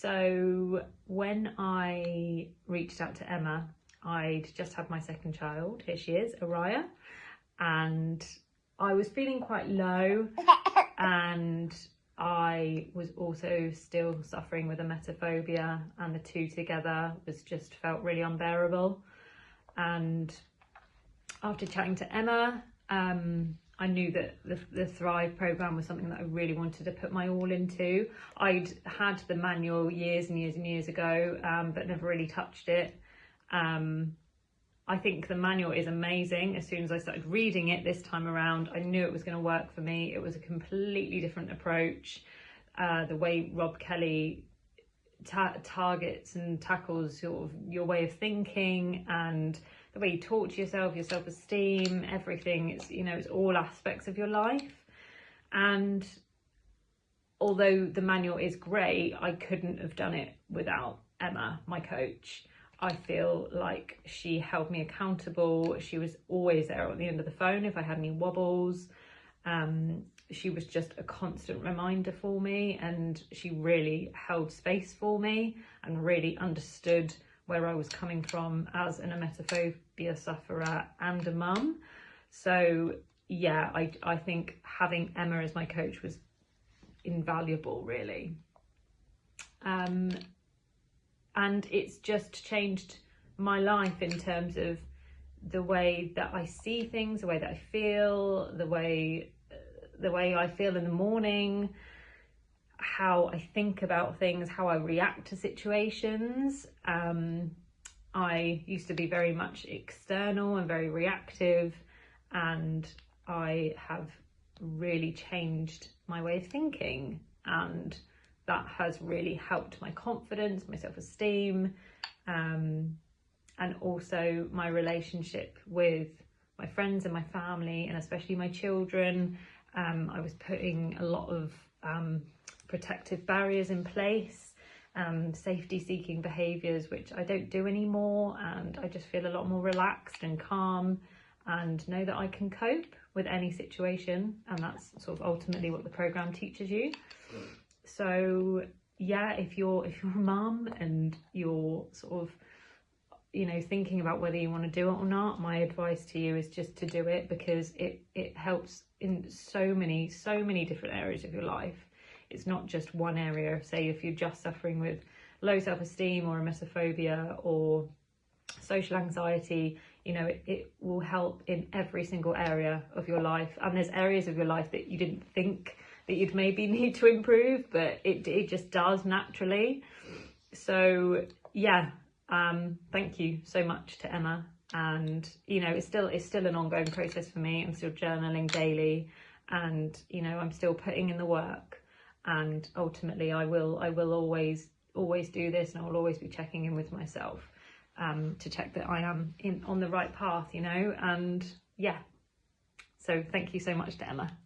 So when I reached out to Emma, I'd just had my second child. Here she is, Araya, and I was feeling quite low, and I was also still suffering with emetophobia, and the two together felt really unbearable. And after chatting to Emma, I knew that the Thrive programme was something that I really wanted to put my all into. I'd had the manual years and years and years ago, but never really touched it. I think the manual is amazing. As soon as I started reading it this time around, I knew it was going to work for me. It was a completely different approach. The way Rob Kelly targets and tackles sort of your way of thinking, and the way you talk to yourself, your self-esteem, everything. It's all aspects of your life. And although the manual is great, I couldn't have done it without Emma, my coach. I feel like she held me accountable. She was always there at the end of the phone if I had any wobbles. She was just a constant reminder for me, and she really held space for me and really understood where I was coming from as an emetophobia sufferer and a mum. So yeah, I think having Emma as my coach was invaluable, really. And it's just changed my life in terms of the way that I see things, the way that I feel, the way I feel in the morning, how I think about things, how I react to situations. I used to be very much external and very reactive, and I have really changed my way of thinking, and that has really helped my confidence, my self-esteem, and also my relationship with my friends and my family, and especially my children. I was putting a lot of protective barriers in place, safety-seeking behaviours, which I don't do anymore, and I just feel a lot more relaxed and calm and know that I can cope with any situation, and that's sort of ultimately what the programme teaches you. So yeah, if you're a mum and you're sort of thinking about whether you want to do it or not, my advice to you is just to do it, because it helps in so many different areas of your life. It's not just one area. Say if you're just suffering with low self-esteem or emetophobia or social anxiety, it will help in every single area of your life. And there's areas of your life that you didn't think that you'd maybe need to improve, but it just does naturally. So yeah, thank you so much to Emma. And it's still an ongoing process for me. I'm still journaling daily, and I'm still putting in the work, and ultimately I will always do this, and I will always be checking in with myself to check that I am on the right path, and yeah, so thank you so much to Emma.